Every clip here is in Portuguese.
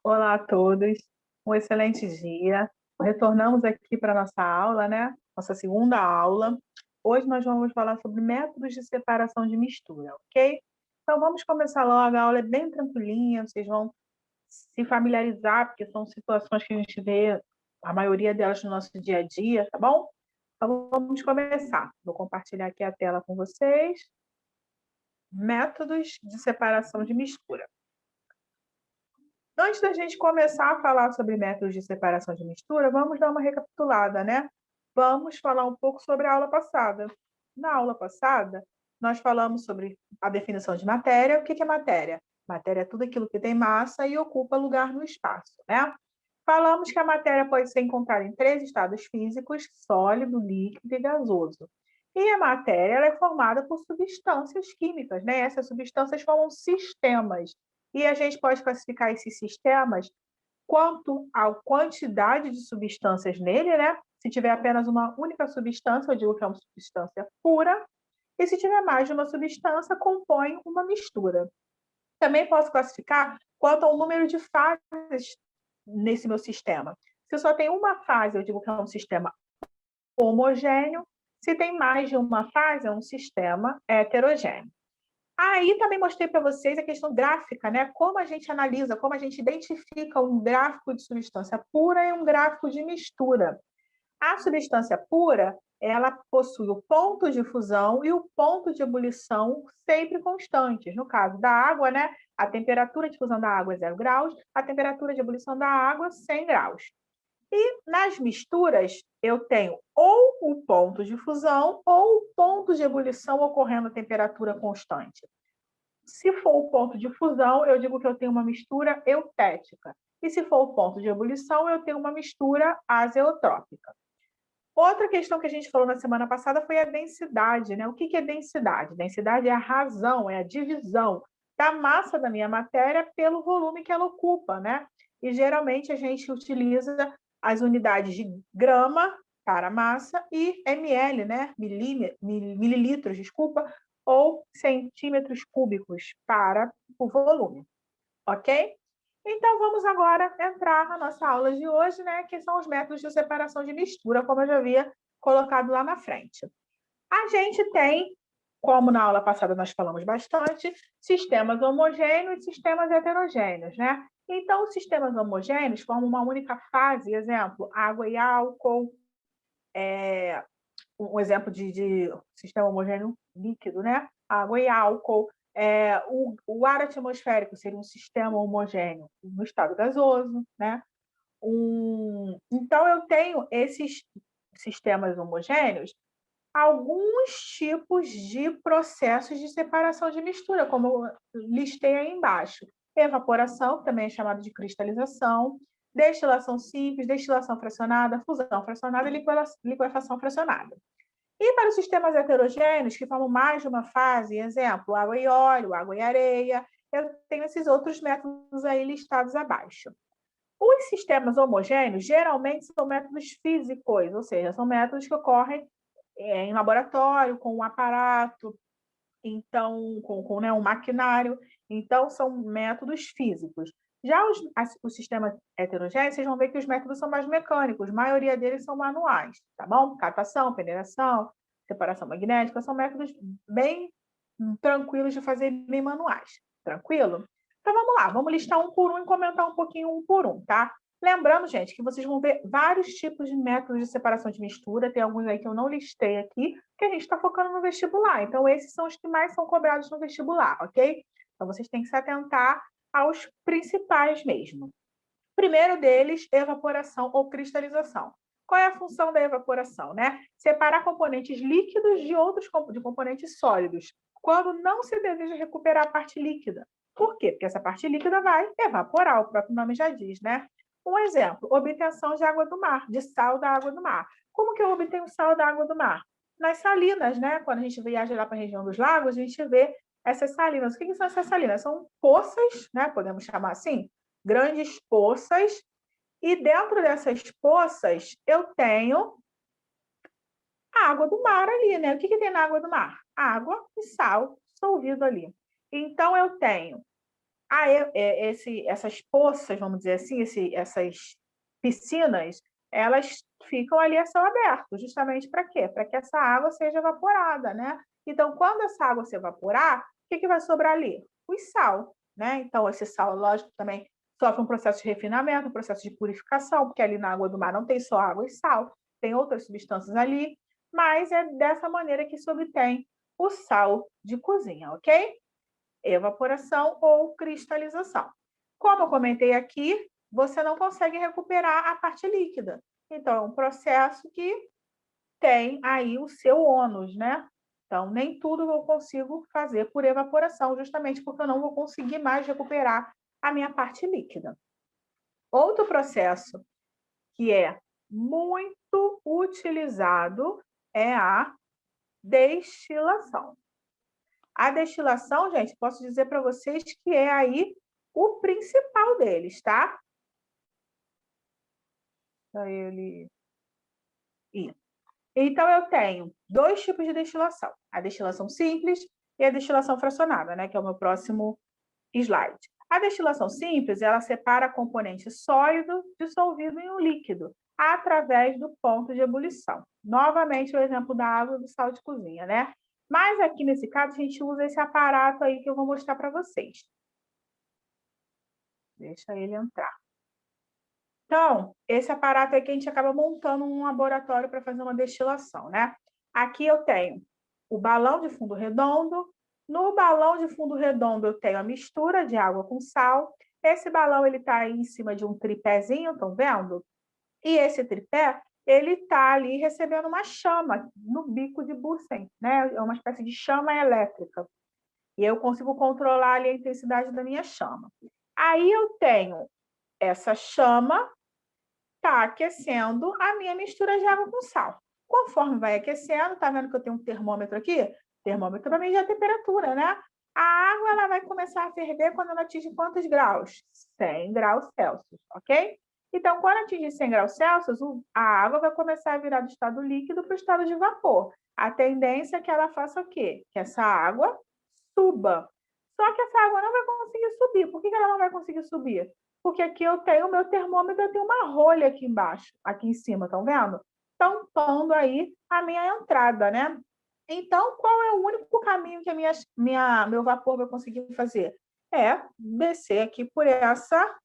Olá a todos, um excelente dia. Retornamos aqui para a nossa aula, né? Nossa segunda aula. Hoje nós vamos falar sobre métodos de separação de mistura, ok? Então vamos começar logo, a aula é bem tranquilinha, vocês vão se familiarizar, porque são situações que a gente vê, a maioria delas no nosso dia a dia, tá bom? Então vamos começar. Vou compartilhar aqui a tela com vocês. Métodos de separação de mistura. Antes da gente começar a falar sobre métodos de separação de mistura, vamos dar uma recapitulada, né? Vamos falar um pouco sobre a aula passada. Na aula passada, nós falamos sobre a definição de matéria. O que é matéria? Matéria é tudo aquilo que tem massa e ocupa lugar no espaço, né? Falamos que a matéria pode ser encontrada em 3 estados físicos: sólido, líquido e gasoso. E a matéria ela é formada por substâncias químicas, né? Essas substâncias formam sistemas. E a gente pode classificar esses sistemas quanto à quantidade de substâncias nele, né? Se tiver apenas uma única substância, eu digo que é uma substância pura, e se tiver mais de uma substância, compõe uma mistura. Também posso classificar quanto ao número de fases nesse meu sistema. Se eu só tenho uma fase, eu digo que é um sistema homogêneo. Se tem mais de uma fase, é um sistema heterogêneo. Aí também mostrei para vocês a questão gráfica, né? Como a gente analisa, como a gente identifica um gráfico de substância pura e um gráfico de mistura. A substância pura, ela possui o ponto de fusão e o ponto de ebulição sempre constantes. No caso da água, né? A temperatura de fusão da água é 0 graus, a temperatura de ebulição da água 100 graus. E nas misturas, eu tenho ou o ponto de fusão ou o ponto de ebulição ocorrendo a temperatura constante. Se for o ponto de fusão, eu digo que eu tenho uma mistura eutética. E se for o ponto de ebulição, eu tenho uma mistura azeotrópica. Outra questão que a gente falou na semana passada foi a densidade, né? O que é densidade? Densidade é a razão, é a divisão da massa da minha matéria pelo volume que ela ocupa, né? E geralmente a gente utiliza as unidades de grama para massa e ml, né? Mililitros, desculpa, ou centímetros cúbicos para o volume, ok? Então, vamos agora entrar na nossa aula de hoje, né, que são os métodos de separação de mistura, como eu já havia colocado lá na frente. A gente tem, como na aula passada nós falamos bastante, sistemas homogêneos e sistemas heterogêneos, né? Então, os sistemas homogêneos formam uma única fase, exemplo, água e álcool, um exemplo de sistema homogêneo líquido, né? Água e álcool. O ar atmosférico seria um sistema homogêneo no estado gasoso, né? Então, eu tenho esses sistemas homogêneos, alguns tipos de processos de separação de mistura, como eu listei aí embaixo. Evaporação, que também é chamado de cristalização, destilação simples, destilação fracionada, fusão fracionada e liquefação fracionada. E para os sistemas heterogêneos, que formam mais de uma fase, exemplo, água e óleo, água e areia, eu tenho esses outros métodos aí listados abaixo. Os sistemas homogêneos geralmente são métodos físicos, ou seja, são métodos que ocorrem em laboratório, com um aparato, então, com né, um maquinário, então são métodos físicos. Já os sistemas heterogêneos, vocês vão ver que os métodos são mais mecânicos, a maioria deles são manuais, tá bom? Catação, peneiração, separação magnética, são métodos bem tranquilos de fazer, bem manuais. Tranquilo? Então vamos lá, vamos listar um por um e comentar um pouquinho um por um, tá? Lembrando, gente, que vocês vão ver vários tipos de métodos de separação de mistura, tem alguns aí que eu não listei aqui, que a gente está focando no vestibular. Então, esses são os que mais são cobrados no vestibular, ok? Então, vocês têm que se atentar aos principais mesmo. Primeiro deles, evaporação ou cristalização. Qual é a função da evaporação, né? Separar componentes líquidos de componentes sólidos, quando não se deseja recuperar a parte líquida. Por quê? Porque essa parte líquida vai evaporar, o próprio nome já diz, né? Um exemplo, obtenção de água do mar, de sal da água do mar. Como que eu obtenho sal da água do mar? Nas salinas, né? Quando a gente viaja lá para a região dos lagos, a gente vê essas salinas. O que são essas salinas? São poças, né? Podemos chamar assim? Grandes poças, e dentro dessas poças eu tenho A água do mar ali, né? O que tem na água do mar? Água e sal dissolvido ali. Então, eu tenho essas poças, vamos dizer assim, essas piscinas, elas ficam ali a céu aberto, justamente para quê? Para que essa água seja evaporada, né? Então, quando essa água se evaporar, o que vai sobrar ali? O sal, né? Então, esse sal, lógico, também sofre um processo de refinamento, um processo de purificação, porque ali na água do mar não tem só água e sal, tem outras substâncias ali, mas é dessa maneira que se obtém o sal de cozinha, ok? Evaporação ou cristalização. Como eu comentei aqui, você não consegue recuperar a parte líquida. Então, é um processo que tem aí o seu ônus, né? Então, nem tudo eu consigo fazer por evaporação, justamente porque eu não vou conseguir mais recuperar a minha parte líquida. Outro processo que é muito utilizado é a destilação. A destilação, gente, posso dizer para vocês que é aí o principal deles, tá? Então, eu tenho dois tipos de destilação. A destilação simples e a destilação fracionada, né? Que é o meu próximo slide. A destilação simples, ela separa componente sólido dissolvido em um líquido através do ponto de ebulição. Novamente, o exemplo da água e do sal de cozinha, né? Mas aqui nesse caso, a gente usa esse aparato aí que eu vou mostrar para vocês. Deixa ele entrar. Então, esse aparato aqui a gente acaba montando um laboratório para fazer uma destilação, né? Aqui eu tenho o balão de fundo redondo. No balão de fundo redondo eu tenho a mistura de água com sal. Esse balão ele está em cima de um tripézinho, estão vendo? E esse tripé ele está ali recebendo uma chama no bico de Bunsen, né? É uma espécie de chama elétrica. E eu consigo controlar ali a intensidade da minha chama. Aí eu tenho essa chama está aquecendo a minha mistura de água com sal. Conforme vai aquecendo, tá vendo que eu tenho um termômetro aqui? O termômetro para medir a temperatura, né? A água ela vai começar a ferver quando ela atinge quantos graus? 100 graus Celsius, ok? Então, quando atingir 100 graus Celsius, a água vai começar a virar do estado líquido para o estado de vapor. A tendência é que ela faça o quê? Que essa água suba. Só que essa água não vai conseguir subir. Por que ela não vai conseguir subir? Porque aqui eu tenho o meu termômetro, eu tenho uma rolha aqui embaixo, aqui em cima, estão vendo? Tampando aí a minha entrada, né? Então, qual é o único caminho que meu vapor vai conseguir fazer? É descer aqui por essa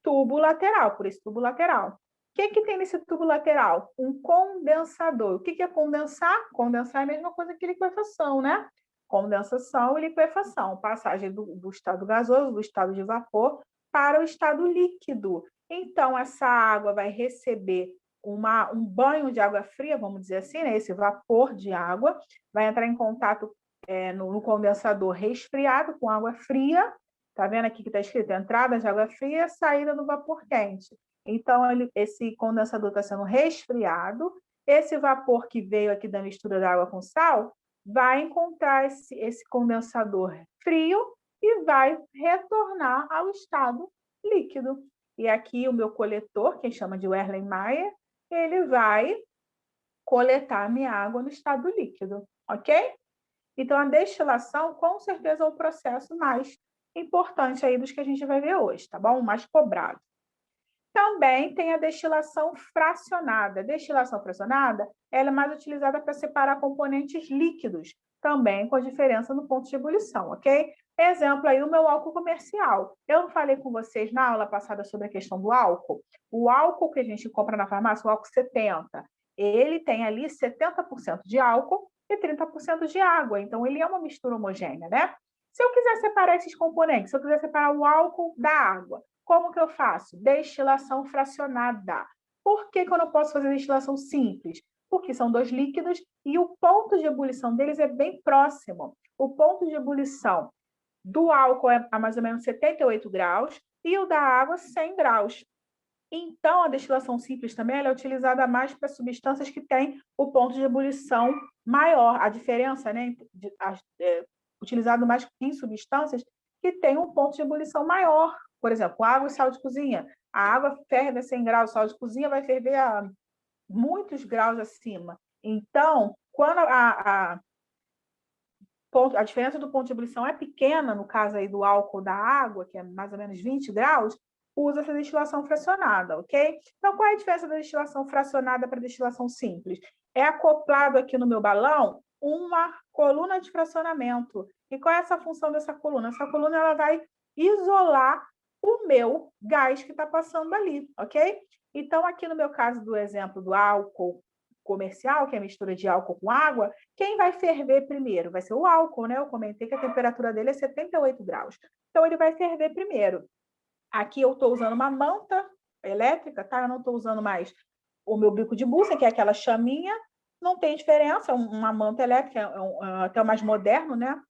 tubo lateral, por esse tubo lateral. O que tem nesse tubo lateral? Um condensador. O que é condensar? Condensar é a mesma coisa que liquefação, né? Condensação e liquefação. Passagem do estado gasoso, do estado de vapor, para o estado líquido. Então, essa água vai receber um banho de água fria, vamos dizer assim, né? Esse vapor de água vai entrar em contato no condensador resfriado com água fria. Tá vendo aqui que está escrito entrada de água fria, saída do vapor quente. Então, esse condensador está sendo resfriado. Esse vapor que veio aqui da mistura da água com sal vai encontrar esse condensador frio e vai retornar ao estado líquido. E aqui o meu coletor, que chama de Erlenmeyer, ele vai coletar a minha água no estado líquido, ok? Então, a destilação, com certeza, é o processo mais importante aí dos que a gente vai ver hoje, tá bom? O mais cobrado. Também tem a destilação fracionada. A destilação fracionada, ela é mais utilizada para separar componentes líquidos, também com a diferença no ponto de ebulição, ok? Exemplo aí, o meu álcool comercial. Eu não falei com vocês na aula passada sobre a questão do álcool? O álcool que a gente compra na farmácia, o álcool 70, ele tem ali 70% de álcool e 30% de água. Então, ele é uma mistura homogênea, né? Se eu quiser separar esses componentes, se eu quiser separar o álcool da água, como que eu faço? Destilação fracionada. Por que eu não posso fazer destilação simples? Porque são dois líquidos e o ponto de ebulição deles é bem próximo. O ponto de ebulição do álcool é a mais ou menos 78 graus e o da água 100 graus. Então, a destilação simples também é utilizada mais para substâncias que têm o ponto de ebulição maior. A diferença, né, utilizado mais em substâncias que têm um ponto de ebulição maior. Por exemplo, água e sal de cozinha. A água ferve a 100 graus, o sal de cozinha vai ferver a muitos graus acima. Então, quando a diferença do ponto de ebulição é pequena, no caso aí do álcool da água, que é mais ou menos 20 graus, usa-se a destilação fracionada, ok? Então, qual é a diferença da destilação fracionada para a destilação simples? É acoplado aqui no meu balão uma coluna de fracionamento. E qual é essa função dessa coluna? Essa coluna ela vai isolar o meu gás que está passando ali, ok? Então, aqui no meu caso do exemplo do álcool comercial, que é a mistura de álcool com água, quem vai ferver primeiro? Vai ser o álcool, né? Eu comentei que a temperatura dele é 78 graus. Então, ele vai ferver primeiro. Aqui eu estou usando uma manta elétrica, tá? Eu não estou usando mais o meu bico de bússola, que é aquela chaminha. Não tem diferença, é uma manta elétrica, é até o mais moderno, né?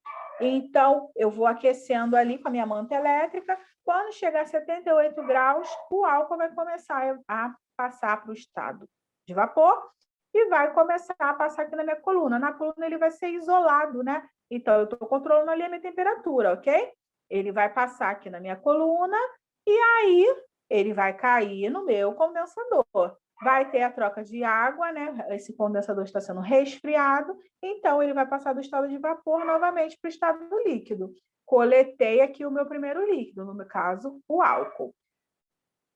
Então, eu vou aquecendo ali com a minha manta elétrica. Quando chegar a 78 graus, o álcool vai começar a passar para o estado de vapor e vai começar a passar aqui na minha coluna. Na coluna ele vai ser isolado, né? Então, eu estou controlando ali a minha temperatura, ok? Ele vai passar aqui na minha coluna e aí ele vai cair no meu condensador. Vai ter a troca de água, né? Esse condensador está sendo resfriado, então ele vai passar do estado de vapor novamente para o estado do líquido. Coletei aqui o meu primeiro líquido, no meu caso, o álcool.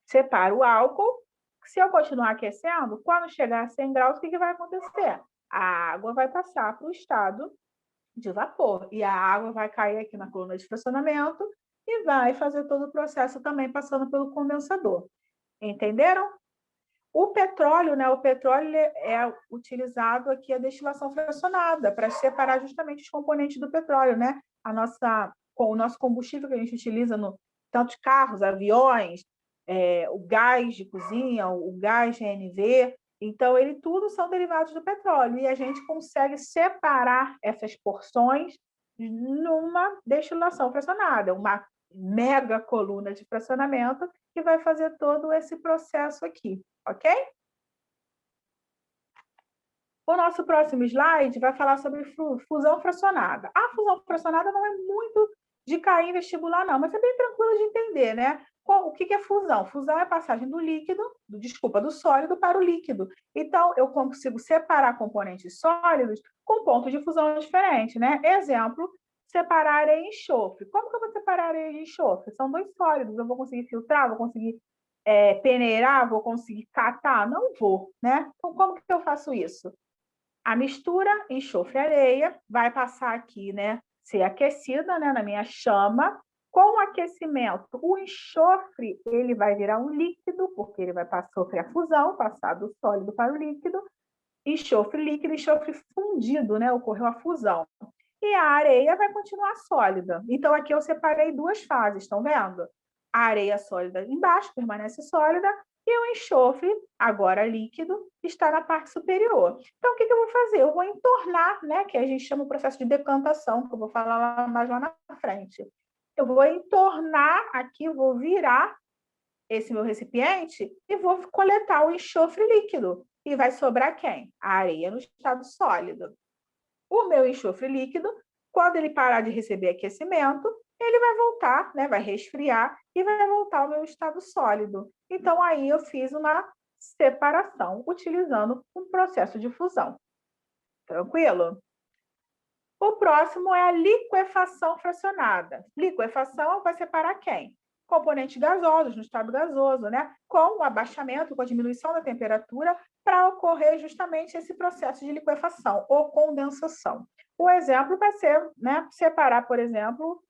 Separo o álcool. Se eu continuar aquecendo, quando chegar a 100 graus, o que vai acontecer? A água vai passar para o estado de vapor e a água vai cair aqui na coluna de fracionamento e vai fazer todo o processo também passando pelo condensador. Entenderam? O petróleo, né? O petróleo é utilizado aqui a destilação fracionada para separar justamente os componentes do petróleo, né? O nosso combustível que a gente utiliza no tantos carros, aviões, o gás de cozinha, o gás GNV, então ele tudo são derivados do petróleo e a gente consegue separar essas porções numa destilação fracionada, uma mega coluna de fracionamento que vai fazer todo esse processo aqui, ok? O nosso próximo slide vai falar sobre fusão fracionada. A fusão fracionada não é muito de cair em vestibular, não, mas é bem tranquilo de entender, né? O que é fusão? Fusão é a passagem do sólido para o líquido. Então, eu consigo separar componentes sólidos com pontos de fusão diferentes, né? Exemplo, separar areia e enxofre. Como que eu vou separar areia e enxofre? São dois sólidos, eu vou conseguir filtrar, vou conseguir peneirar, vou conseguir catar? Não vou, né? Então, como que eu faço isso? A mistura enxofre-areia vai passar aqui, né? Ser aquecida, né? Na minha chama. Com o aquecimento, o enxofre ele vai virar um líquido, porque ele vai sofrer a fusão, passar do sólido para o líquido. Enxofre líquido, enxofre fundido, né? Ocorreu a fusão. E a areia vai continuar sólida. Então, aqui eu separei duas fases, estão vendo? A areia sólida embaixo, permanece sólida, e o enxofre, agora líquido, está na parte superior. Então, o que eu vou fazer? Eu vou entornar, né? Que a gente chama o processo de decantação, que eu vou falar mais lá na frente. Eu vou entornar aqui, vou virar esse meu recipiente e vou coletar o enxofre líquido. E vai sobrar quem? A areia no estado sólido. O meu enxofre líquido, quando ele parar de receber aquecimento, ele vai voltar, né, vai resfriar e vai voltar ao meu estado sólido. Então, aí eu fiz uma separação utilizando um processo de fusão. Tranquilo? O próximo é a liquefação fracionada. Liquefação vai separar quem? Componentes gasosos, no estado gasoso, né? Com o abaixamento, com a diminuição da temperatura, para ocorrer justamente esse processo de liquefação ou condensação. O exemplo vai ser, né, separar, por exemplo,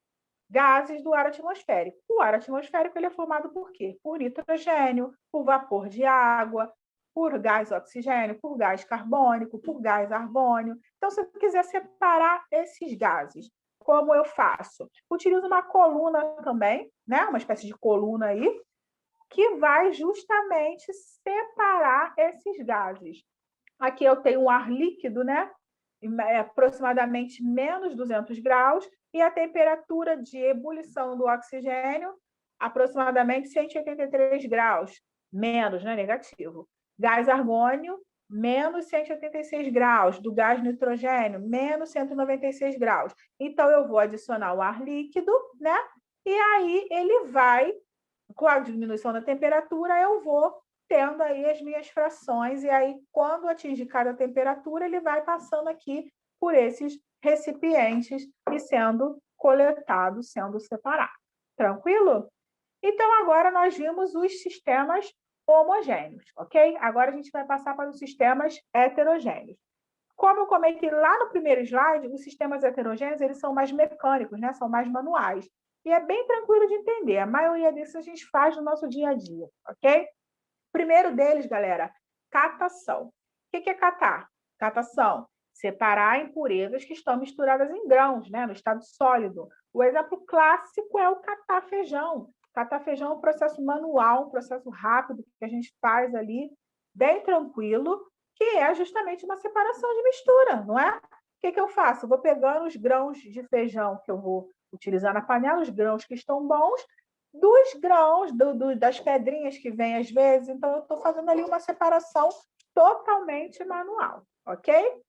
gases do ar atmosférico. O ar atmosférico ele é formado por quê? Por nitrogênio, por vapor de água, por gás oxigênio, por gás carbônico, por gás argônio. Então, se eu quiser separar esses gases, como eu faço? Utilizo uma coluna também, né? Uma espécie de coluna aí, que vai justamente separar esses gases. Aqui eu tenho um ar líquido, né? Aproximadamente menos 200 graus, e a temperatura de ebulição do oxigênio, aproximadamente 183 graus, menos, né? Negativo. Gás argônio, menos 186 graus. Do gás nitrogênio, menos 196 graus. Então, eu vou adicionar o ar líquido, né? E aí ele vai, com a diminuição da temperatura, eu vou tendo aí as minhas frações, e aí, quando atingir cada temperatura, ele vai passando aqui por esses recipientes e sendo coletado, sendo separado. Tranquilo? Então, agora nós vimos os sistemas homogêneos, ok? Agora a gente vai passar para os sistemas heterogêneos. Como eu comentei lá no primeiro slide, os sistemas heterogêneos eles são mais mecânicos, né? São mais manuais. E é bem tranquilo de entender. A maioria disso a gente faz no nosso dia a dia, ok? Primeiro deles, galera, catação. O que é catar? Catação, separar impurezas que estão misturadas em grãos, né, no estado sólido. O exemplo clássico é o catar feijão. Catar feijão é um processo manual, um processo rápido que a gente faz ali, bem tranquilo, que é justamente uma separação de mistura, não é? O que eu faço? Eu vou pegando os grãos de feijão que eu vou utilizar na panela, os grãos que estão bons, dos grãos, das pedrinhas que vêm às vezes, então eu estou fazendo ali uma separação totalmente manual, ok?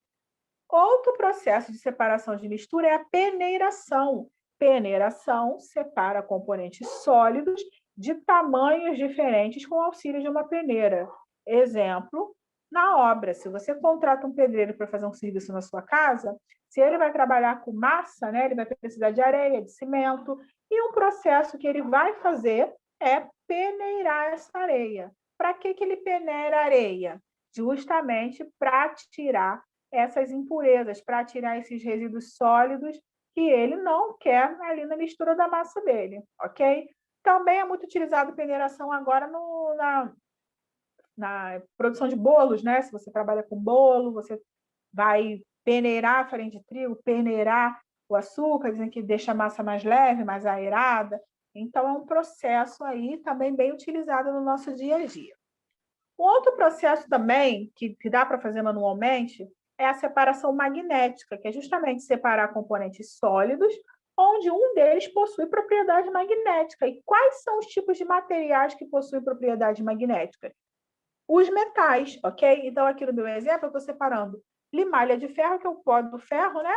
Outro processo de separação de mistura é a peneiração. Peneiração separa componentes sólidos de tamanhos diferentes com o auxílio de uma peneira. Exemplo, na obra, se você contrata um pedreiro para fazer um serviço na sua casa, se ele vai trabalhar com massa, né, ele vai precisar de areia, de cimento, e um processo que ele vai fazer é peneirar essa areia. Para que ele peneira a areia? Justamente para tirar essas impurezas, para tirar esses resíduos sólidos que ele não quer ali na mistura da massa dele, ok? Também é muito utilizado peneiração agora na produção de bolos, né? Se você trabalha com bolo, você vai peneirar a farinha de trigo, peneirar o açúcar, dizem que deixa a massa mais leve, mais aerada. Então, é um processo aí também bem utilizado no nosso dia a dia. Um outro processo também, que dá para fazer manualmente, é a separação magnética, que é justamente separar componentes sólidos, onde um deles possui propriedade magnética. E quais são os tipos de materiais que possuem propriedade magnética? Os metais, ok? Então, aqui no meu exemplo, eu estou separando limalha de ferro, que é o pó do ferro, né?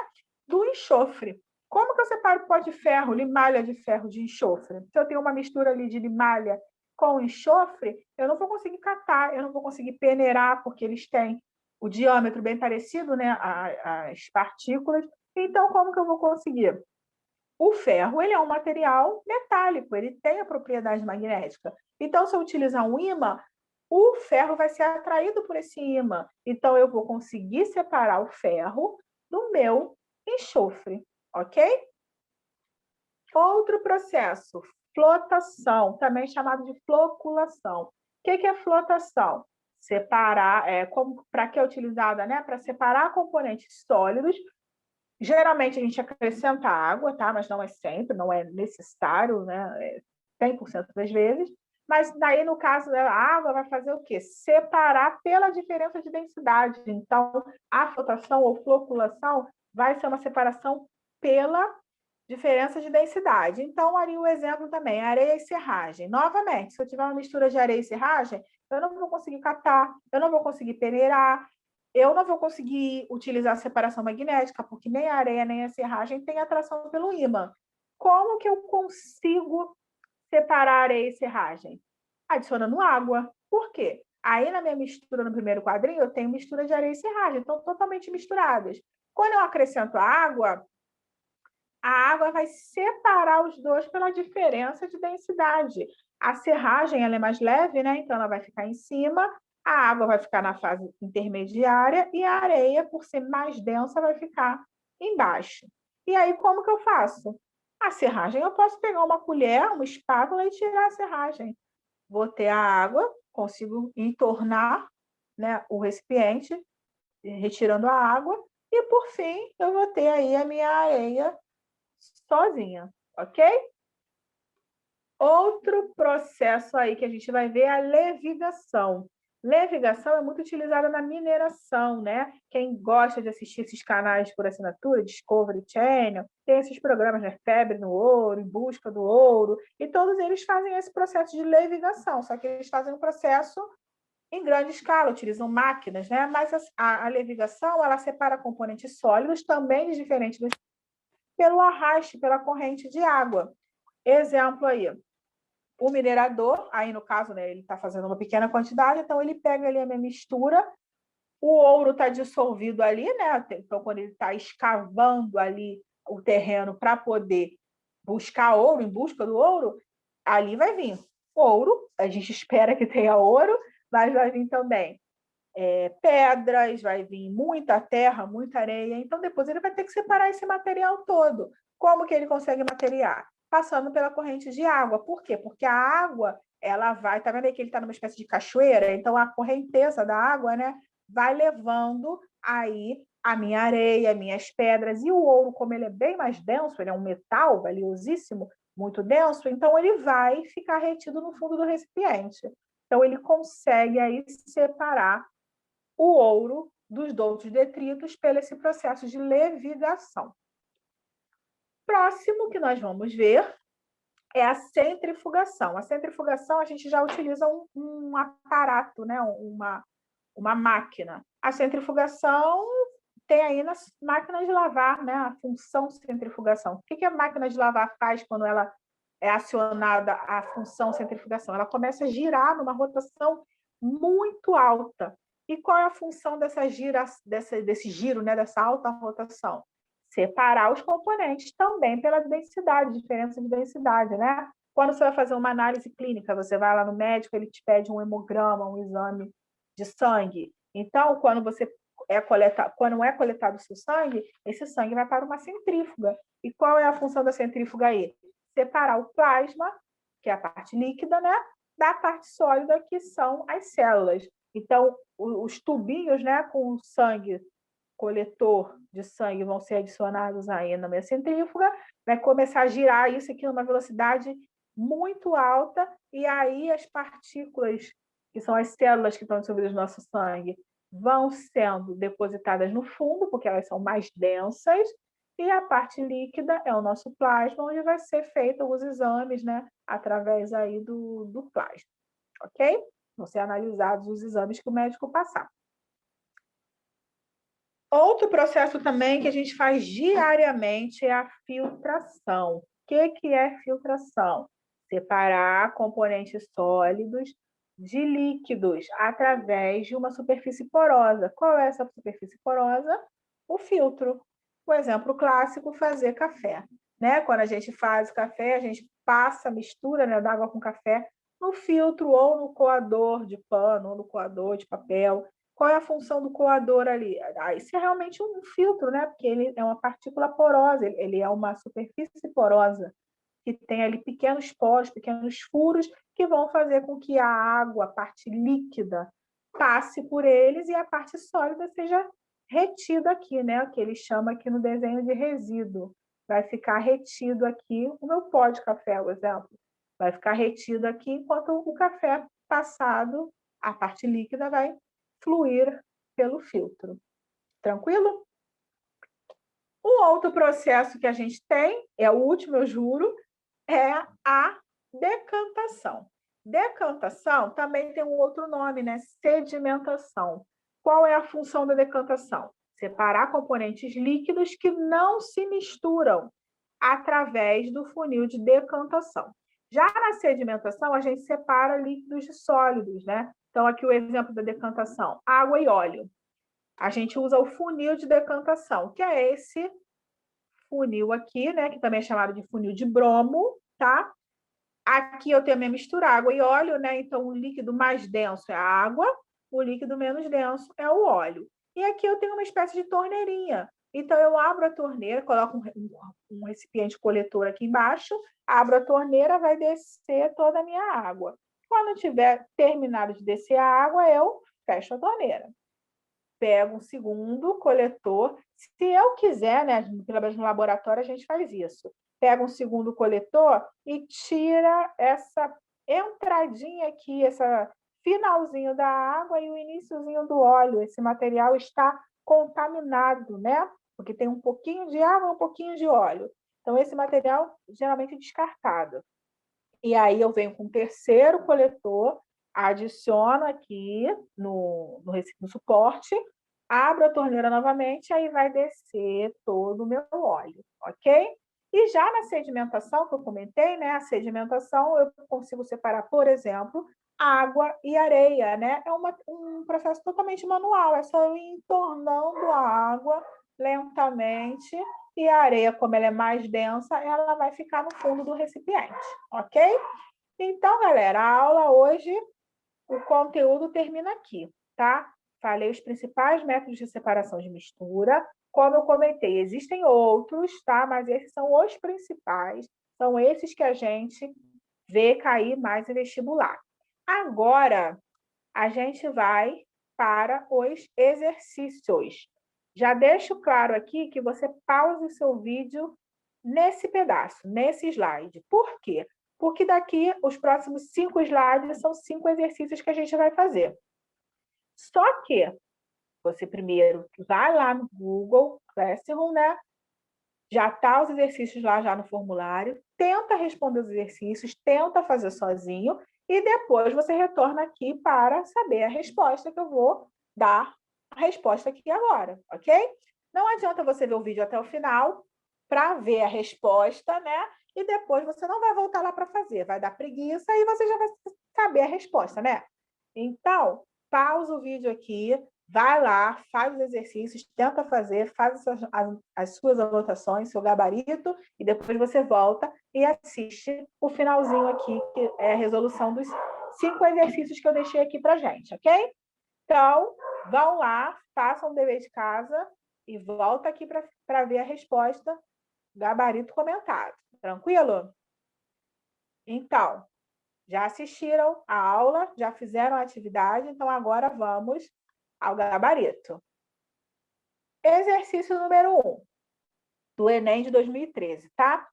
Do enxofre. Como que eu separo pó de ferro, limalha de ferro de enxofre? Se eu tenho uma mistura ali de limalha com enxofre, eu não vou conseguir catar, eu não vou conseguir peneirar, porque eles têm o diâmetro bem parecido, né? As partículas. Então, como que eu vou conseguir? O ferro, ele é um material metálico, ele tem a propriedade magnética. Então, se eu utilizar um ímã, o ferro vai ser atraído por esse ímã. Então, eu vou conseguir separar o ferro do meu enxofre, ok? Outro processo, flotação, também chamado de floculação. O que é flotação? Separar, para que é utilizada, né? Para separar componentes sólidos. Geralmente a gente acrescenta água, tá? Mas não é sempre, não é necessário, né? 100% das vezes. Mas daí, no caso, a água vai fazer o quê? Separar pela diferença de densidade. Então, a flotação ou floculação vai ser uma separação pela diferença de densidade. Então, ali o exemplo também, areia e serragem. Novamente, se eu tiver uma mistura de areia e serragem, eu não vou conseguir catar, eu não vou conseguir peneirar, eu não vou conseguir utilizar a separação magnética, porque nem a areia nem a serragem tem atração pelo ímã. Como que eu consigo separar areia e serragem? Adicionando água. Por quê? Aí na minha mistura no primeiro quadrinho, eu tenho mistura de areia e serragem, estão totalmente misturadas. Quando eu acrescento a água vai separar os dois pela diferença de densidade. A serragem ela é mais leve, né? Então ela vai ficar em cima, a água vai ficar na fase intermediária e a areia, por ser mais densa, vai ficar embaixo. E aí, como que eu faço? A serragem, eu posso pegar uma colher, uma espátula e tirar a serragem. Vou ter a água, consigo entornar, né, o recipiente, retirando a água, e por fim, eu vou ter aí a minha areia sozinha, ok? Outro processo aí que a gente vai ver é a levigação. Levigação é muito utilizada na mineração, né? Quem gosta de assistir esses canais por assinatura, Discovery Channel, tem esses programas, né? Febre no Ouro, Em Busca do Ouro, e todos eles fazem esse processo de levigação, só que eles fazem um processo em grande escala, utilizam máquinas, né? Mas a levigação, ela separa componentes sólidos também de diferentes pelo arraste, pela corrente de água. Exemplo aí, o minerador, aí no caso, né, ele está fazendo uma pequena quantidade, então ele pega ali a minha mistura, o ouro está dissolvido ali, né? Então, quando ele está escavando ali o terreno para poder buscar ouro, em busca do ouro, ali vai vir ouro, a gente espera que tenha ouro, mas vai vir também pedras, vai vir muita terra, muita areia. Então, depois ele vai ter que separar esse material todo. Como que ele consegue materiar? Passando pela corrente de água. Por quê? Porque a água, ela vai... Tá vendo aí que ele está numa espécie de cachoeira? Então, a correnteza da água, né, vai levando aí a minha areia, minhas pedras. E o ouro, como ele é bem mais denso, ele é um metal valiosíssimo, muito denso, então ele vai ficar retido no fundo do recipiente. Então, ele consegue aí separar o ouro dos outros detritos pelo esse processo de levigação. Próximo que nós vamos ver é a centrifugação. A centrifugação, a gente já utiliza um aparato, né? uma máquina. A centrifugação tem aí nas máquinas de lavar, né? A função centrifugação. O que a máquina de lavar faz quando ela é acionada a função centrifugação? Ela começa a girar numa rotação muito alta. E qual é a função desse giro, né, dessa alta rotação? Separar os componentes também pela densidade, diferença de densidade, né? Quando você vai fazer uma análise clínica, você vai lá no médico, ele te pede um hemograma, um exame de sangue. Então, quando é coletado o seu sangue, esse sangue vai para uma centrífuga. E qual é a função da centrífuga aí? Separar o plasma, que é a parte líquida, né, da parte sólida, que são as células. Então, os tubinhos, né, com o sangue, coletor de sangue, vão ser adicionados aí na minha centrífuga, vai começar a girar isso aqui numa velocidade muito alta, e aí as partículas, que são as células que estão dissolvidas no nosso sangue, vão sendo depositadas no fundo, porque elas são mais densas, e a parte líquida é o nosso plasma, onde vai ser feito os exames, né, através aí do plasma, ok? Vão ser analisados os exames que o médico passar. Outro processo também que a gente faz diariamente é a filtração. O que é filtração? Separar componentes sólidos de líquidos através de uma superfície porosa. Qual é essa superfície porosa? O filtro. O exemplo clássico, fazer café. Né? Quando a gente faz o café, a gente passa a mistura, né, da água com café no filtro ou no coador de pano ou no coador de papel. Qual é a função do coador ali? Isso é realmente um filtro, né? Porque ele é uma partícula porosa, ele é uma superfície porosa que tem ali pequenos poros, pequenos furos que vão fazer com que a água, a parte líquida, passe por eles e a parte sólida seja retida aqui, né? Que ele chama aqui no desenho de resíduo. Vai ficar retido aqui o meu pó de café, por exemplo. Vai ficar retido aqui enquanto o café passado, a parte líquida vai fluir pelo filtro. Tranquilo? Um outro processo que a gente tem, é o último, eu juro, é a decantação. Decantação também tem um outro nome, né? Sedimentação. Qual é a função da decantação? Separar componentes líquidos que não se misturam através do funil de decantação. Já na sedimentação, a gente separa líquidos de sólidos, né? Então, aqui o exemplo da decantação: água e óleo. A gente usa o funil de decantação, que é esse funil aqui, né? Que também é chamado de funil de bromo, tá? Aqui eu tenho a minha mistura, água e óleo, né? Então, o líquido mais denso é a água, o líquido menos denso é o óleo. E aqui eu tenho uma espécie de torneirinha. Então, eu abro a torneira, coloco um recipiente coletor aqui embaixo, abro a torneira, vai descer toda a minha água. Quando tiver terminado de descer a água, eu fecho a torneira. Pego um segundo coletor. Se eu quiser, né, pelo menos no laboratório a gente faz isso. Pega um segundo coletor e tira essa entradinha aqui, esse finalzinho da água e o iniciozinho do óleo. Esse material está contaminado, né? Porque tem um pouquinho de água, um pouquinho de óleo. Então, esse material geralmente é descartado. E aí eu venho com um terceiro coletor, adiciono aqui no suporte, abro a torneira novamente, aí vai descer todo o meu óleo, ok? E já na sedimentação, que eu comentei, né? A sedimentação eu consigo separar, por exemplo, água e areia, né? É um processo totalmente manual, é só eu ir entornando a água lentamente e a areia, como ela é mais densa, ela vai ficar no fundo do recipiente, ok? Então, galera, a aula hoje, o conteúdo termina aqui, tá? Falei os principais métodos de separação de mistura. Como eu comentei, existem outros, tá? Mas esses são os principais, são esses que a gente vê cair mais em vestibular. Agora, a gente vai para os exercícios. Já deixo claro aqui que você pause o seu vídeo nesse pedaço, nesse slide. Por quê? Porque daqui, os próximos 5 slides são 5 exercícios que a gente vai fazer. Só que você primeiro vai lá no Google Classroom, né? Já tá os exercícios lá já no formulário, tenta responder os exercícios, tenta fazer sozinho e depois você retorna aqui para saber a resposta que eu vou dar a resposta aqui agora, ok? Não adianta você ver o vídeo até o final para ver a resposta, né? E depois você não vai voltar lá para fazer, vai dar preguiça e você já vai saber a resposta, né? Então, pausa o vídeo aqui, vai lá, faz os exercícios, tenta fazer, faz as suas anotações, seu gabarito, e depois você volta e assiste o finalzinho aqui, que é a resolução dos 5 exercícios que eu deixei aqui para gente, ok? Então, vão lá, façam o dever de casa e volta aqui para ver a resposta, gabarito comentado. Tranquilo? Então, já assistiram a aula, já fizeram a atividade, então agora vamos ao gabarito. Exercício número 1, do Enem de 2013, tá?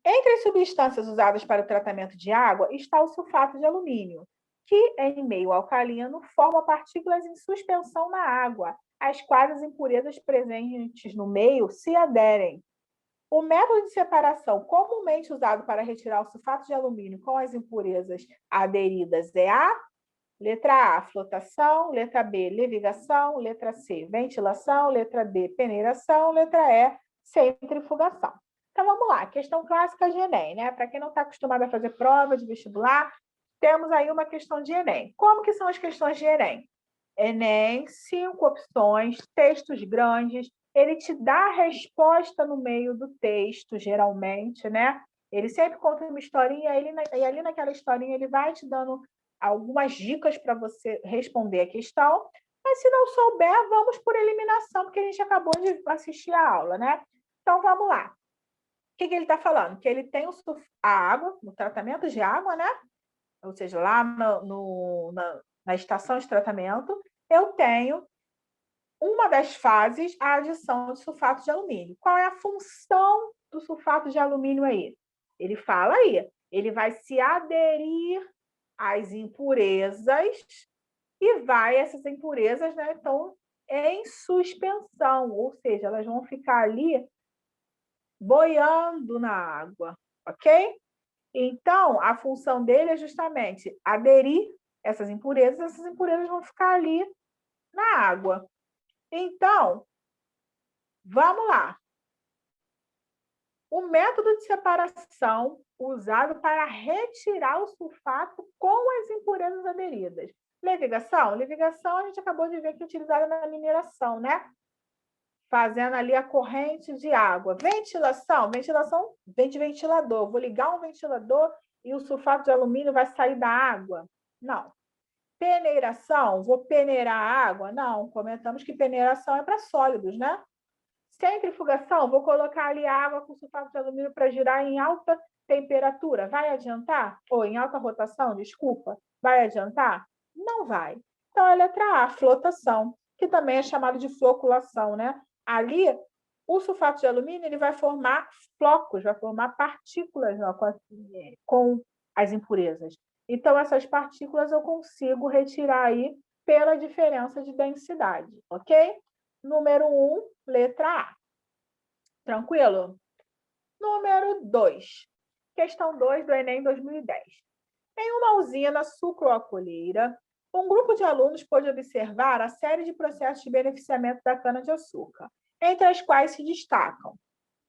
Entre as substâncias usadas para o tratamento de água está o sulfato de alumínio, que, em meio alcalino, forma partículas em suspensão na água, às quais as impurezas presentes no meio se aderem. O método de separação comumente usado para retirar o sulfato de alumínio com as impurezas aderidas é a letra A, flotação, letra B, levigação, letra C, ventilação, letra D, peneiração, letra E, centrifugação. Então, vamos lá, questão clássica de Enem, né? Para quem não está acostumado a fazer prova de vestibular, temos aí uma questão de Enem. Como que são as questões de Enem? Enem, 5 opções, textos grandes, ele te dá a resposta no meio do texto, geralmente, né? Ele sempre conta uma historinha, e ali naquela historinha ele vai te dando algumas dicas para você responder a questão, mas se não souber, vamos por eliminação, porque a gente acabou de assistir a aula, né? Então, vamos lá. O que ele está falando? Que ele tem a água, no tratamento de água, né? Ou seja, lá na estação de tratamento, eu tenho uma das fases, a adição de sulfato de alumínio. Qual é a função do sulfato de alumínio aí? Ele fala aí, ele vai se aderir às impurezas e essas impurezas, né, estão em suspensão, ou seja, elas vão ficar ali boiando na água, ok? Então, a função dele é justamente aderir essas impurezas vão ficar ali na água. Então, vamos lá. O método de separação usado para retirar o sulfato com as impurezas aderidas. Levigação? Levigação a gente acabou de ver que é utilizada na mineração, né? Fazendo ali a corrente de água. Ventilação? Ventilação vem de ventilador. Vou ligar um ventilador e o sulfato de alumínio vai sair da água? Não. Peneiração? Vou peneirar a água? Não. Comentamos que peneiração é para sólidos, né? Centrifugação? Vou colocar ali água com sulfato de alumínio para girar em alta temperatura. Vai adiantar? Ou em alta rotação, desculpa. Vai adiantar? Não vai. Então, a letra A, flotação, que também é chamado de floculação, né? Ali, o sulfato de alumínio ele vai formar flocos, vai formar partículas com as impurezas. Então, essas partículas eu consigo retirar aí pela diferença de densidade, ok? Número 1, letra A. Tranquilo? Número 2. Questão 2 do Enem 2010. Em uma usina sucroalcooleira, um grupo de alunos pôde observar a série de processos de beneficiamento da cana-de-açúcar, entre as quais se destacam: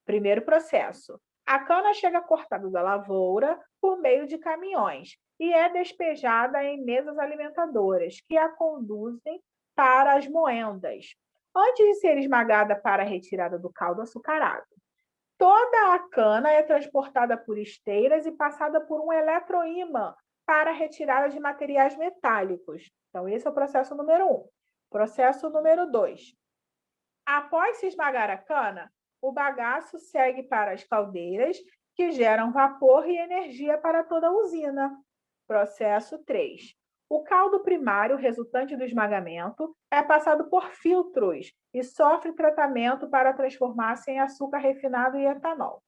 primeiro processo, A cana chega cortada da lavoura por meio de caminhões e é despejada em mesas alimentadoras, que a conduzem para as moendas, antes de ser esmagada para a retirada do caldo açucarado. Toda a cana é transportada por esteiras e passada por um eletroímã para a retirada de materiais metálicos. Então, esse é o processo número 1. Processo número 2. Após se esmagar a cana, o bagaço segue para as caldeiras, que geram vapor e energia para toda a usina. Processo 3. O caldo primário resultante do esmagamento é passado por filtros e sofre tratamento para transformar-se em açúcar refinado e etanol.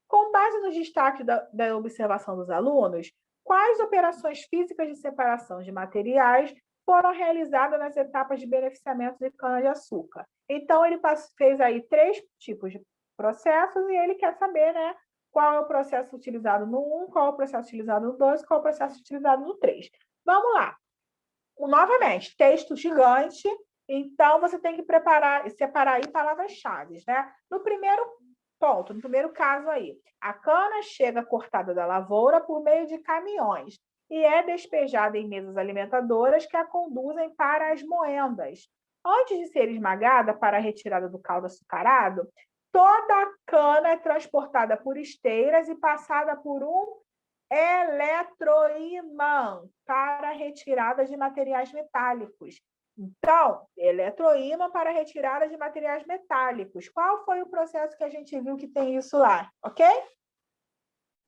Com base nos destaques da observação dos alunos, quais operações físicas de separação de materiais foram realizadas nas etapas de beneficiamento de cana-de-açúcar? Então, ele fez aí 3 tipos de processos e ele quer saber, né, qual é o processo utilizado no 1, qual é o processo utilizado no 2, qual é o processo utilizado no 3. Vamos lá. Novamente, texto gigante, então você tem que separar aí palavras-chave, né? No primeiro ponto, no primeiro caso aí, a cana chega cortada da lavoura por meio de caminhões e é despejada em mesas alimentadoras que a conduzem para as moendas. Antes de ser esmagada para a retirada do caldo açucarado, toda a cana é transportada por esteiras e passada por um eletroímã para a retirada de materiais metálicos. Então, eletroímã para retirada de materiais metálicos. Qual foi o processo que a gente viu que tem isso lá? Ok?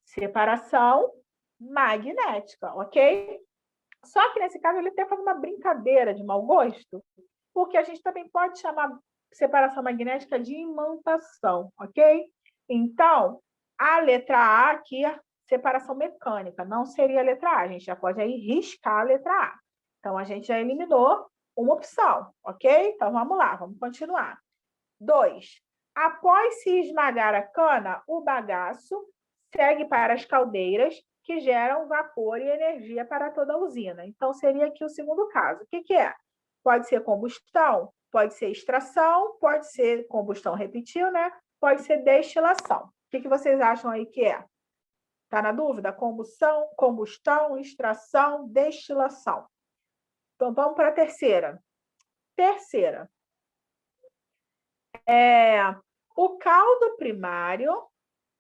Separação magnética, ok? Só que nesse caso ele até faz uma brincadeira de mau gosto, porque a gente também pode chamar separação magnética de imantação, ok? Então, a letra A aqui, separação mecânica, não seria a letra A, a gente já pode aí riscar a letra A. Então, a gente já eliminou uma opção, ok? Então, vamos lá, vamos continuar. 2. Após se esmagar a cana, o bagaço segue para as caldeiras, que geram vapor e energia para toda a usina. Então, seria aqui o segundo caso. O que é? Pode ser combustão, pode ser extração, pode ser combustão, repetiu, né? Pode ser destilação. O que vocês acham aí que é? Está na dúvida? Combustão, extração, destilação. Então, vamos para a terceira. Terceira. O caldo primário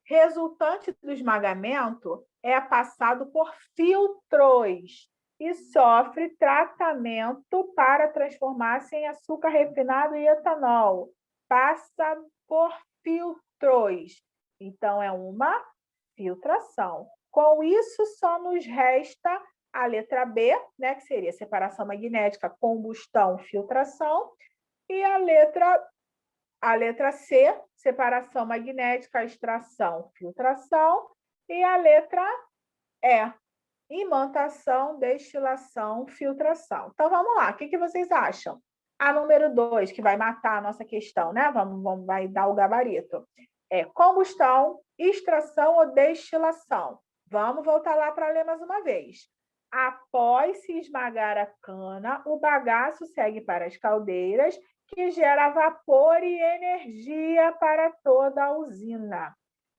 resultante do esmagamento é passado por filtros e sofre tratamento para transformar-se em açúcar refinado e etanol. Passa por filtros. Então, é uma filtração. Com isso, só nos resta a letra B, né, que seria separação magnética, combustão, filtração, e a letra C, separação magnética, extração, filtração, e a letra E, imantação, destilação, filtração. Então, vamos lá, o que vocês acham? A número 2, que vai matar a nossa questão, né? Vai dar o gabarito. É combustão, extração ou destilação? Vamos voltar lá para ler mais uma vez. Após se esmagar a cana, o bagaço segue para as caldeiras, que gera vapor e energia para toda a usina.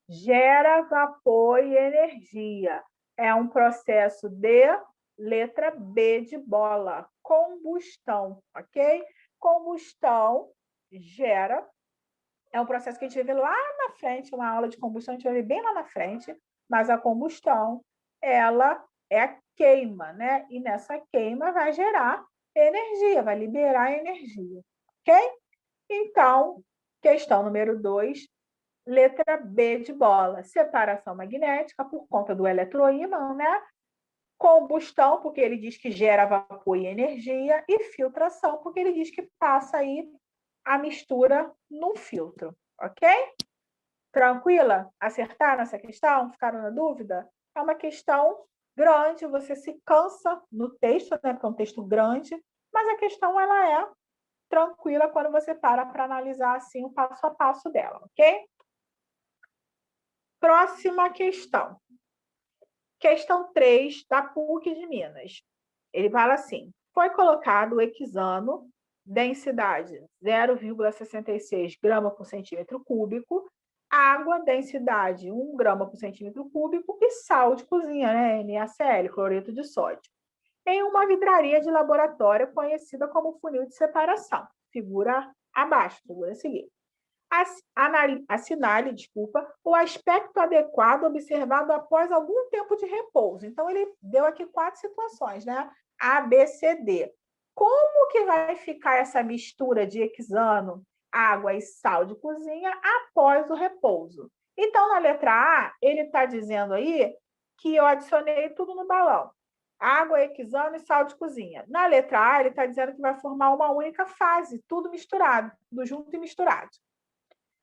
Gera vapor e energia. É um processo de letra B de bola, combustão, ok? Combustão gera, é um processo que a gente vai ver lá na frente, uma aula de combustão, a gente vai ver bem lá na frente, mas a combustão, ela é a queima, né? E nessa queima vai gerar energia, vai liberar energia, ok? Então, questão número 2, letra B de bola, separação magnética por conta do eletroímã, né? Combustão, porque ele diz que gera vapor e energia, e filtração, porque ele diz que passa aí a mistura num filtro, ok? Tranquila? Acertaram essa questão? Ficaram na dúvida? É uma questão grande, você se cansa no texto, né? Porque é um texto grande, mas a questão ela é tranquila quando você para analisar assim o passo a passo dela, ok? Próxima questão. Questão 3 da PUC de Minas. Ele fala assim: foi colocado o hexano, densidade 0,66 grama por centímetro cúbico, água, densidade 1 grama por centímetro cúbico e sal de cozinha, né? NaCl, cloreto de sódio, em uma vidraria de laboratório conhecida como funil de separação. Figura abaixo, figura a seguir. Assinale, o aspecto adequado observado após algum tempo de repouso. Então, ele deu aqui 4 situações, né? A, B, C, D. Como que vai ficar essa mistura de hexano, água e sal de cozinha após o repouso? Então, na letra A, ele está dizendo aí que eu adicionei tudo no balão. Água, hexano e sal de cozinha. Na letra A, ele está dizendo que vai formar uma única fase, tudo misturado, tudo junto e misturado.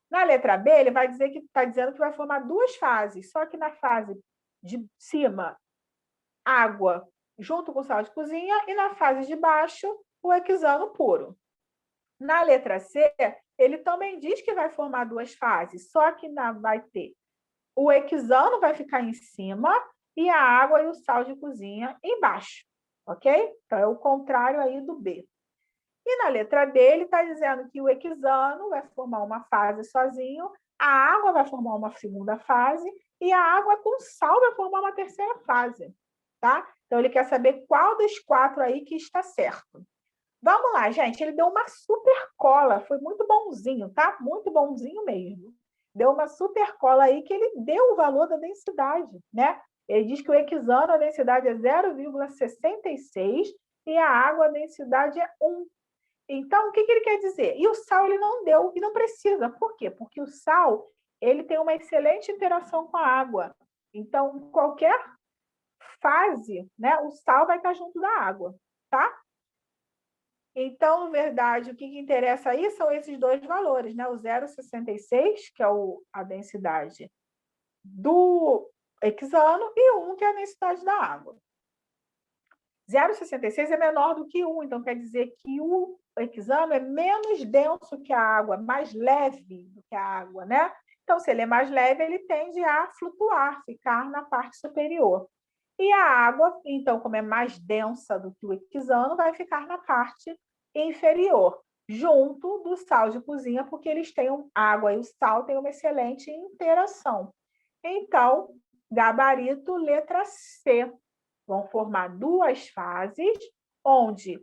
Na letra B, ele vai dizer que está dizendo que vai formar 2 fases, só que na fase de cima, água junto com sal de cozinha, e na fase de baixo, o hexano puro. Na letra C, ele também diz que vai formar 2 fases, só que vai ter o hexano vai ficar em cima e a água e o sal de cozinha embaixo, ok? Então, é o contrário aí do B. E na letra D, ele está dizendo que o hexano vai formar uma fase sozinho, a água vai formar uma segunda fase e a água com sal vai formar uma terceira fase, tá? Então, ele quer saber qual dos 4 aí que está certo. Vamos lá, gente. Ele deu uma super cola, foi muito bonzinho, tá? Muito bonzinho mesmo. Deu uma super cola aí que ele deu o valor da densidade, né? Ele diz que o hexano, a densidade é 0,66 e a água, a densidade é 1. Então, o que ele quer dizer? E o sal ele não deu e não precisa. Por quê? Porque o sal ele tem uma excelente interação com a água. Então, em qualquer fase, né, o sal vai estar junto da água, tá? Então, na verdade, o que interessa aí são esses 2 valores, né? O 0,66, que é a densidade do hexano, e o 1, que é a densidade da água. 0,66 é menor do que 1, então quer dizer que o hexano é menos denso que a água, mais leve do que a água, né? Então, se ele é mais leve, ele tende a flutuar, ficar na parte superior. E a água, então, como é mais densa do que o hexano, vai ficar na parte inferior, junto do sal de cozinha, porque eles têm a água e o sal têm uma excelente interação. Então, gabarito letra C. Vão formar 2 fases, onde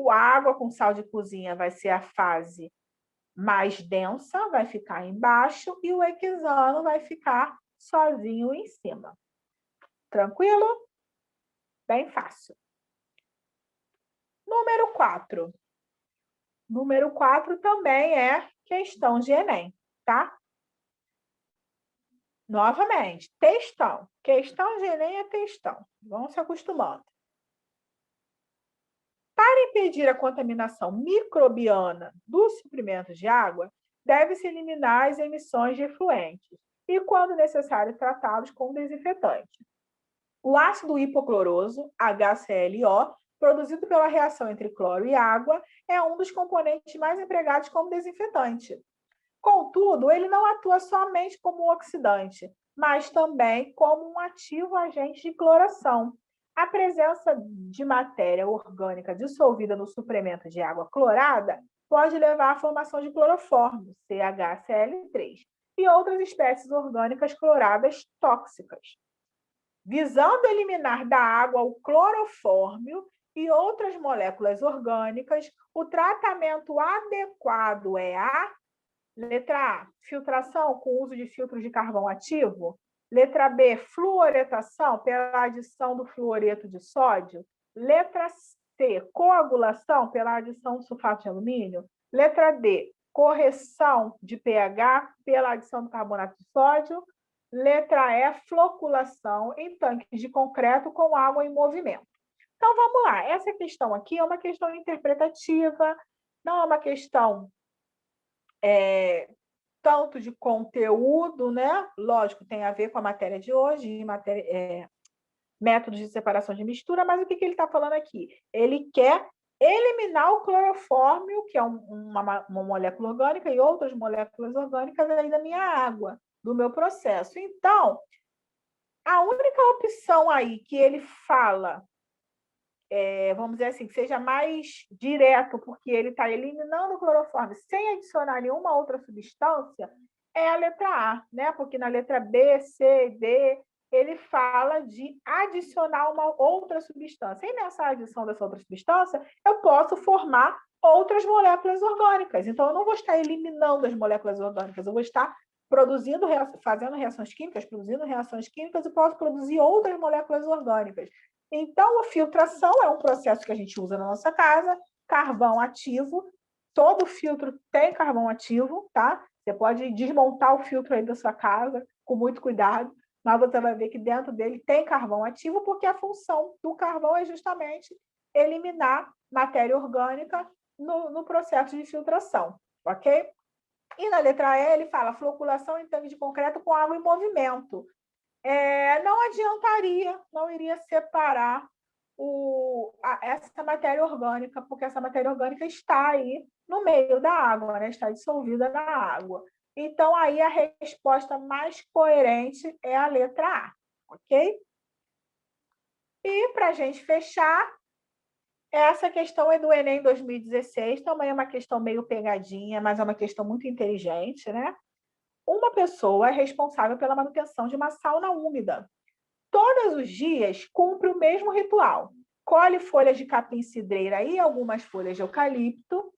a água com sal de cozinha vai ser a fase mais densa, vai ficar embaixo, e o hexano vai ficar sozinho em cima. Tranquilo? Bem fácil. Número 4. Número 4 também é questão de Enem, tá? Novamente, textão. Questão de Enem é textão. Vão se acostumando. Para impedir a contaminação microbiana dos suprimentos de água, deve-se eliminar as emissões de efluentes e, quando necessário, tratá-los com desinfetante. O ácido hipocloroso, HClO, produzido pela reação entre cloro e água, é um dos componentes mais empregados como desinfetante. Contudo, ele não atua somente como oxidante, mas também como um ativo agente de cloração. A presença de matéria orgânica dissolvida no suplemento de água clorada pode levar à formação de clorofórmio, CHCl3, e outras espécies orgânicas cloradas tóxicas. Visando eliminar da água o clorofórmio e outras moléculas orgânicas, o tratamento adequado é a letra A, filtração com uso de filtros de carvão ativo. Letra B, fluoretação pela adição do fluoreto de sódio. Letra C, coagulação pela adição do sulfato de alumínio. Letra D, correção de pH pela adição do carbonato de sódio. Letra E, floculação em tanques de concreto com água em movimento. Então, vamos lá. Essa questão aqui é uma questão interpretativa, não é uma questão tanto de conteúdo, né? Lógico, tem a ver com a matéria de hoje, métodos de separação de mistura, mas o que ele está falando aqui? Ele quer eliminar o clorofórmio, que é uma molécula orgânica, e outras moléculas orgânicas aí da minha água, do meu processo. Então, a única opção aí que ele fala, vamos dizer assim, que seja mais direto, porque ele está eliminando o clorofórmio sem adicionar nenhuma outra substância, é a letra A, né? Porque na letra B, C, D, ele fala de adicionar uma outra substância. E nessa adição dessa outra substância, eu posso formar outras moléculas orgânicas. Então, eu não vou estar eliminando as moléculas orgânicas, eu vou estar fazendo reações químicas, produzindo reações químicas e posso produzir outras moléculas orgânicas. Então, a filtração é um processo que a gente usa na nossa casa, carvão ativo, todo filtro tem carvão ativo, tá? Você pode desmontar o filtro aí da sua casa com muito cuidado, mas você vai ver que dentro dele tem carvão ativo, porque a função do carvão é justamente eliminar matéria orgânica no processo de filtração, ok? E na letra E ele fala floculação em tanque de concreto com água em movimento. Não adiantaria, não iria separar essa matéria orgânica, porque essa matéria orgânica está aí no meio da água, né? Está dissolvida na água. Então, aí a resposta mais coerente é a letra A, ok? E para a gente fechar, essa questão é do Enem 2016, também é uma questão meio pegadinha, mas é uma questão muito inteligente, né? Uma pessoa é responsável pela manutenção de uma sauna úmida. Todos os dias cumpre o mesmo ritual. Colhe folhas de capim-cidreira e algumas folhas de eucalipto.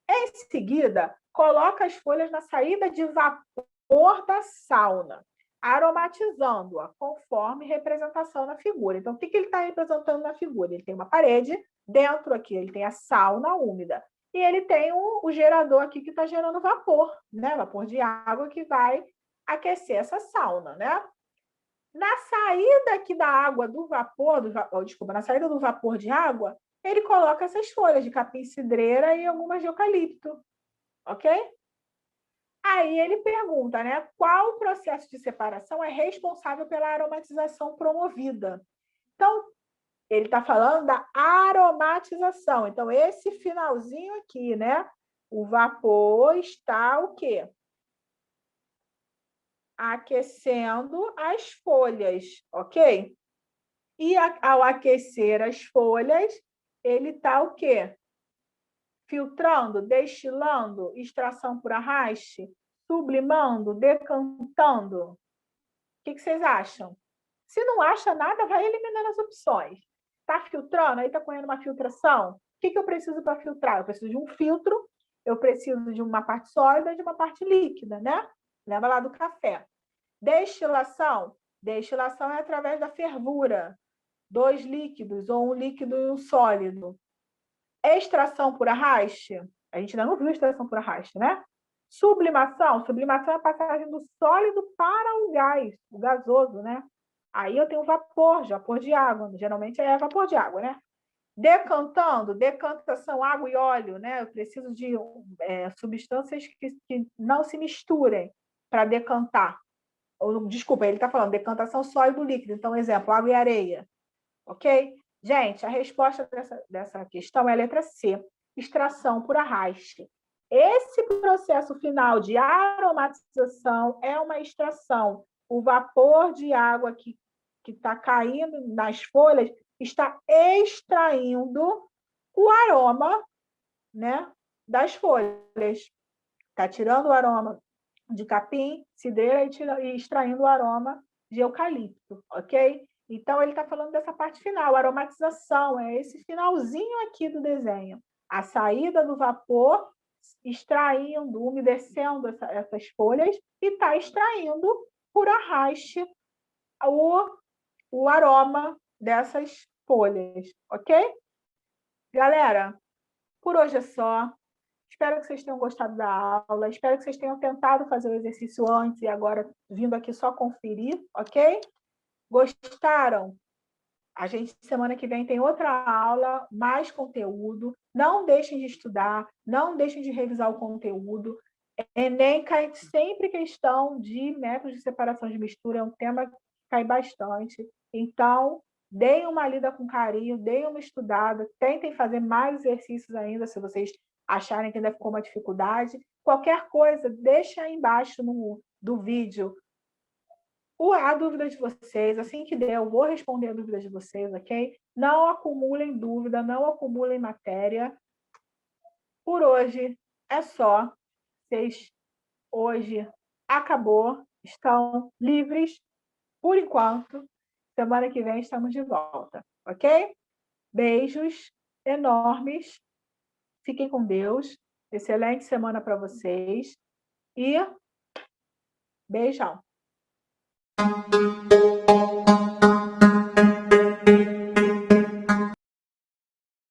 Em seguida, coloca as folhas na saída de vapor da sauna, aromatizando-a conforme representação na figura. Então, o que ele está representando na figura? Ele tem uma parede, dentro aqui ele tem a sauna úmida, e ele tem o gerador aqui que está gerando vapor, né? Vapor de água que vai aquecer essa sauna, né? Na saída aqui da água do vapor, na saída do vapor de água, ele coloca essas folhas de capim-cidreira e algumas de eucalipto, ok? Aí ele pergunta, né? Qual processo de separação é responsável pela aromatização promovida? Então, ele está falando da aromatização. Então, esse finalzinho aqui, né? O vapor está o quê? Aquecendo as folhas, ok? E ao aquecer as folhas, ele está o quê? Filtrando, destilando, extração por arraste, sublimando, decantando. O que vocês acham? Se não acha nada, vai eliminando as opções. Está filtrando? Aí está correndo uma filtração? O que eu preciso para filtrar? Eu preciso de um filtro, eu preciso de uma parte sólida e de uma parte líquida, né? Lembra lá do café. Destilação? Destilação é através da fervura. 2 líquidos ou um líquido e um sólido. Extração por arraste? A gente ainda não viu extração por arraste, né? Sublimação? Sublimação é a passagem do sólido para o gás, o gasoso, né? Aí eu tenho vapor de água, geralmente é vapor de água, né? Decantando, decantação, água e óleo, né? Eu preciso de substâncias que não se misturem para decantar. Desculpa, ele está falando decantação sólido líquido. Então, exemplo, água e areia. Ok? Gente, a resposta dessa questão é a letra C, extração por arraste. Esse processo final de aromatização é uma extração. O vapor de água que está caindo nas folhas está extraindo o aroma, né, das folhas. Está tirando o aroma de capim, cidreira e extraindo o aroma de eucalipto, ok? Então, ele está falando dessa parte final, aromatização, é esse finalzinho aqui do desenho. A saída do vapor, extraindo, umedecendo essas folhas e está extraindo por arraste o aroma dessas folhas, ok? Galera, por hoje é só. Espero que vocês tenham gostado da aula. Espero que vocês tenham tentado fazer o exercício antes e agora vindo aqui só conferir, ok? Gostaram? A gente, semana que vem, tem outra aula, mais conteúdo. Não deixem de estudar, não deixem de revisar o conteúdo. Enem cai sempre questão de métodos de separação de mistura, é um tema que cai bastante. Então, deem uma lida com carinho, deem uma estudada, tentem fazer mais exercícios ainda, se vocês acharem que ainda ficou uma dificuldade. Qualquer coisa, deixa aí embaixo do vídeo a dúvida de vocês. Assim que der, eu vou responder a dúvida de vocês, ok? Não acumulem dúvida, não acumulem matéria. Por hoje é só. Vocês hoje acabou, estão livres por enquanto. Semana que vem estamos de volta, ok? Beijos enormes, fiquem com Deus, excelente semana para vocês e beijão.